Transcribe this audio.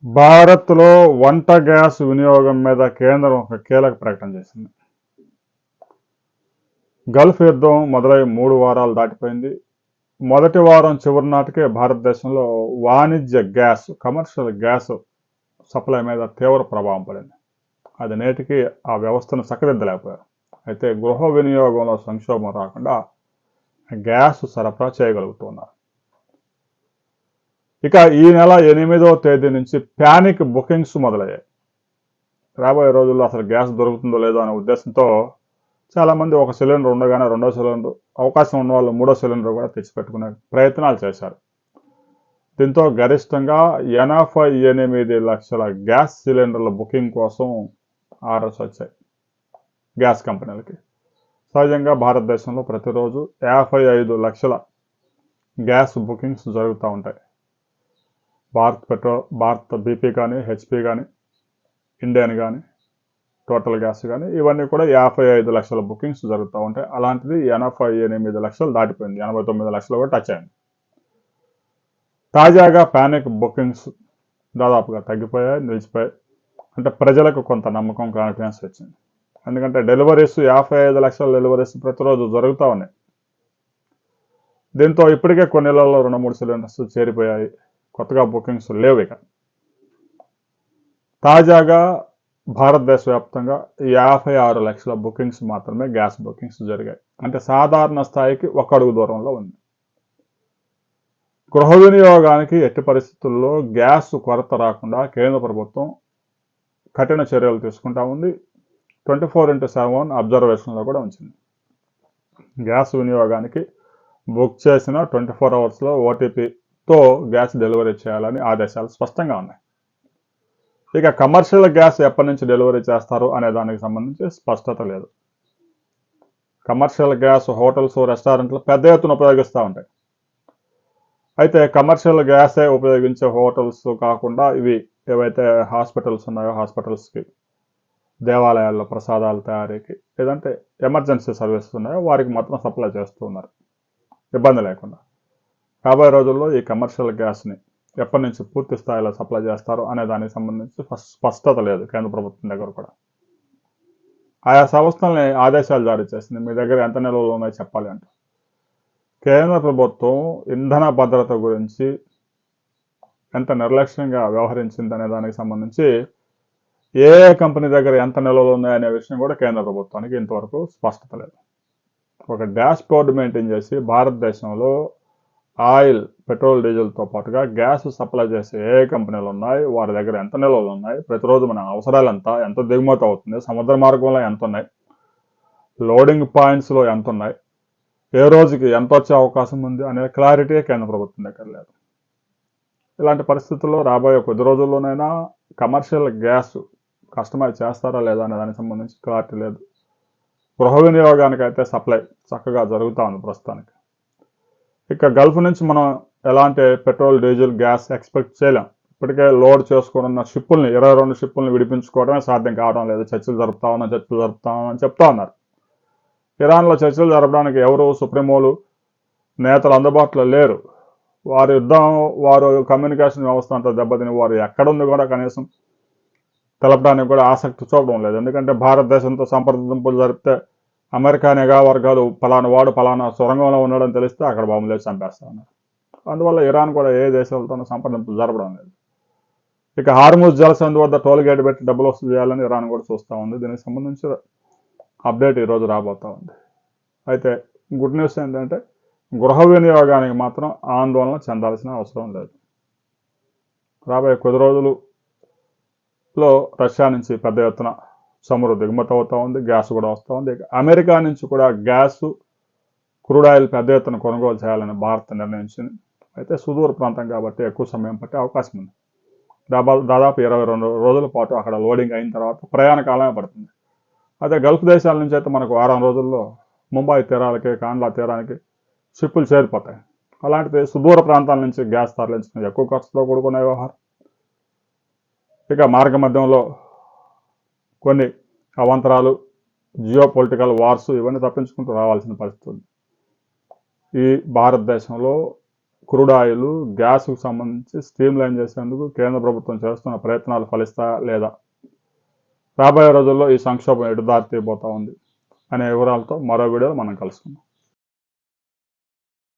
భారత్లో వంట గ్యాస్ వినియోగం మీద కేంద్రం ఒక కీలక ప్రకటన చేసింది. గల్ఫ్ యుద్ధం మొదలై 3 వారాలు దాటిపోయింది. మొదటి వారం చివరి నాటికే భారతదేశంలో వాణిజ్య గ్యాస్, కమర్షియల్ గ్యాస్ సప్లై మీద తీవ్ర ప్రభావం పడింది. అది నేటికి ఆ వ్యవస్థను చక్కదిద్దలేకపోయారు. అయితే గృహ వినియోగంలో సంక్షోభం రాకుండా గ్యాస్ సరఫరా చేయగలుగుతున్నారు. ఇక ఈ నెల 8వ తేదీ నుంచి ప్యానిక్ బుకింగ్స్ మొదలయ్యాయి. రాబోయే రోజుల్లో అసలు గ్యాస్ దొరుకుతుందో లేదో అనే ఉద్దేశంతో చాలామంది ఒక సిలిండర్ ఉండగానే రెండో సిలిండర్, అవకాశం ఉన్న వాళ్ళు మూడో సిలిండర్ కూడా తెచ్చిపెట్టుకునే ప్రయత్నాలు చేశారు. దీంతో గరిష్టంగా 88 లక్షల గ్యాస్ సిలిండర్ల బుకింగ్ కోసం ఆర్డర్స్ వచ్చాయి గ్యాస్ కంపెనీలకి. సహజంగా భారతదేశంలో ప్రతిరోజు 55 లక్షల గ్యాస్ బుకింగ్స్ జరుగుతూ ఉంటాయి. భారత్ బీపీ కానీ, హెచ్పి కానీ, ఇండియన్ కానీ, టోటల్ గ్యాస్ కానీ, ఇవన్నీ కూడా 55 లక్షల బుకింగ్స్ జరుగుతూ ఉంటాయి. అలాంటిది 88 లక్షలు దాటిపోయింది. 89 లక్షలు కూడా టచ్ అయింది. తాజాగా ప్యానిక్ బుకింగ్స్ దాదాపుగా తగ్గిపోయాయి, నిలిచిపోయాయి. అంటే ప్రజలకు కొంత నమ్మకం, కాన్ఫిడెన్స్ వచ్చింది. ఎందుకంటే డెలివరీస్ 55 లక్షల డెలివరీస్ ప్రతిరోజు జరుగుతూ ఉన్నాయి. దీంతో ఇప్పటికే కొన్ని నెలల్లో 2-3 సిలిండర్స్ చేరిపోయాయి. కొత్తగా బుకింగ్స్ లేవు. ఇక తాజాగా భారతదేశ వ్యాప్తంగా 56 లక్షల బుకింగ్స్ మాత్రమే గ్యాస్ బుకింగ్స్ జరిగాయి. అంటే సాధారణ స్థాయికి ఒక అడుగు దూరంలో ఉంది. గృహ వినియోగానికి ఎట్టి పరిస్థితుల్లో గ్యాస్ కొరత రాకుండా కేంద్ర ప్రభుత్వం కఠిన చర్యలు తీసుకుంటా ఉంది. 24/7 అబ్జర్వేషన్లో కూడా ఉంచింది. గ్యాస్ వినియోగానికి బుక్ చేసిన 24 అవర్స్లో ఓటీపీతో గ్యాస్ డెలివరీ చేయాలని ఆదేశాలు స్పష్టంగా ఉన్నాయి. ఇక కమర్షియల్ గ్యాస్ ఎప్పటి నుంచి డెలివరీ చేస్తారు అనే దానికి సంబంధించి స్పష్టత లేదు. కమర్షియల్ గ్యాస్ హోటల్స్, రెస్టారెంట్లు పెద్ద ఎత్తున ఉపయోగిస్తూ ఉంటాయి. అయితే కమర్షియల్ గ్యాసే ఉపయోగించే హోటల్స్ కాకుండా ఇవి ఏవైతే హాస్పిటల్స్ ఉన్నాయో హాస్పిటల్స్కి, దేవాలయాల్లో ప్రసాదాల తయారీకి, లేదంటే ఎమర్జెన్సీ సర్వీసెస్ ఉన్నాయో వారికి మాత్రం సప్లై చేస్తూ ఉన్నారు ఇబ్బంది లేకుండా. రాబోయే రోజుల్లో ఈ కమర్షియల్ గ్యాస్ని ఎప్పటి నుంచి పూర్తి స్థాయిలో సప్లై చేస్తారు అనే దానికి సంబంధించి స్పష్టత లేదు కేంద్ర ప్రభుత్వం దగ్గర కూడా. ఆయా సంస్థల్ని ఆదేశాలు జారీ చేసింది, మీ దగ్గర ఎంత నిల్వలు ఉన్నాయో చెప్పాలి అంటూ. కేంద్ర ప్రభుత్వం ఇంధన భద్రత గురించి ఎంత నిర్లక్ష్యంగా వ్యవహరించింది అనే దానికి సంబంధించి ఏ కంపెనీ దగ్గర ఎంత నిల్వలు ఉన్నాయనే విషయం కూడా కేంద్ర ప్రభుత్వానికి ఇంతవరకు స్పష్టత లేదు. ఒక డాష్ బోర్డు మెయింటైన్ చేసి భారతదేశంలో ఆయిల్, పెట్రోల్, డీజిల్తో పాటుగా గ్యాస్ సప్లై చేసే ఏ కంపెనీలు ఉన్నాయి, వారి దగ్గర ఎంత నిల్వలు ఉన్నాయి, ప్రతిరోజు మన అవసరాలు ఎంత దిగుమతి అవుతుంది, సముద్ర మార్గంలో ఎంత ఉన్నాయి, లోడింగ్ పాయింట్స్లో ఎంత ఉన్నాయి, ఏ రోజుకి ఎంత వచ్చే అవకాశం ఉంది అనే క్లారిటీ కేంద్ర ప్రభుత్వం దగ్గర లేదు. ఇలాంటి పరిస్థితుల్లో రాబోయే కొద్ది రోజుల్లోనైనా కమర్షియల్ గ్యాస్ కస్టమైజ్ చేస్తారా లేదా అనే దానికి సంబంధించి క్లారిటీ లేదు. గృహ వినియోగానికి అయితే సప్లై చక్కగా జరుగుతూ ఉంది ప్రస్తుతానికి. ఇక గల్ఫ్ నుంచి మనం ఎలాంటి పెట్రోల్, డీజిల్, గ్యాస్ ఎక్స్పెక్ట్ చేయలేం. ఇప్పటికే లోడ్ చేసుకున్న షిప్పుల్ని 22 షిప్పుల్ని విడిపించుకోవడమే సాధ్యం కావడం లేదు. చర్చలు జరుపుతామని చెప్తా ఉన్నారు. ఇరాన్లో చర్చలు జరపడానికి ఎవరు సుప్రీమోలు, నేతలు అందుబాటులో లేరు. వారు కమ్యూనికేషన్ వ్యవస్థ అంతా దెబ్బతిని వారు ఎక్కడుంది కూడా కనీసం తెలపడానికి కూడా ఆసక్తి చూపడం లేదు. ఎందుకంటే భారతదేశంతో సంప్రదింపులు జరిపితే అమెరికా నిఘా వర్గాలు పలానా సొరంగంలో ఉన్నాడని తెలిస్తే అక్కడ బాంబులు వేసి చంపేస్తా ఉన్నారు. అందువల్ల ఇరాన్ కూడా ఏ దేశాలతోనూ సంప్రదింపులు జరపడం లేదు. ఇక హార్ముజ్ జలసంధి వద్ద టోల్ గేట్ పెట్టి డబ్బులు వసూలు చేయాలని ఇరాన్ కూడా చూస్తూ ఉంది. దీనికి సంబంధించి అప్డేట్ ఈరోజు రాబోతూ ఉంది. అయితే గుడ్ న్యూస్ ఏంటంటే గృహ వినియోగానికి మాత్రం ఆందోళన చెందాల్సిన అవసరం లేదు. రాబోయే కొద్ది రోజులలో రష్యా నుంచి పెద్ద ఎత్తున చమురు దిగుమతి అవుతూ ఉంది, గ్యాస్ కూడా వస్తూ ఉంది. అమెరికా నుంచి కూడా గ్యాస్, క్రూడ్ ఆయిల్ పెద్ద ఎత్తున కొనుగోలు చేయాలని భారత్ నిర్ణయించింది. అయితే సుదూర ప్రాంతం కాబట్టి ఎక్కువ సమయం పట్టే అవకాశం ఉంది. దాదాపు 22 రోజుల పాటు అక్కడ లోడింగ్ అయిన తర్వాత ప్రయాణ కాలమే పడుతుంది. అదే గల్ఫ్ దేశాల నుంచి అయితే మనకు వారం రోజుల్లో ముంబై తీరాలకి, కాండ్లా తీరానికి షిప్పులు చేరిపోతాయి. అలాంటిది సుదూర ప్రాంతాల నుంచి గ్యాస్ తరలించిన ఎక్కువ ఖర్చుతో కూడుకున్న వ్యవహారం. ఇక మార్గ మధ్యంలో కొన్ని అవాంతరాలు, జియో పొలిటికల్ వార్స్ ఇవన్నీ తప్పించుకుంటూ రావాల్సిన పరిస్థితి ఉంది. ఈ భారతదేశంలో క్రూడ్ ఆయిల్, గ్యాస్కు సంబంధించి స్ట్రీమ్ లైన్ చేసేందుకు కేంద్ర ప్రభుత్వం చేస్తున్న ప్రయత్నాలు ఫలిస్తాయా లేదా, రాబోయే రోజుల్లో ఈ సంక్షోభం ఎటు దారి తీయబోతా ఉంది అనే వివరాలతో మరో వీడియోలో మనం కలుసుకుందాం.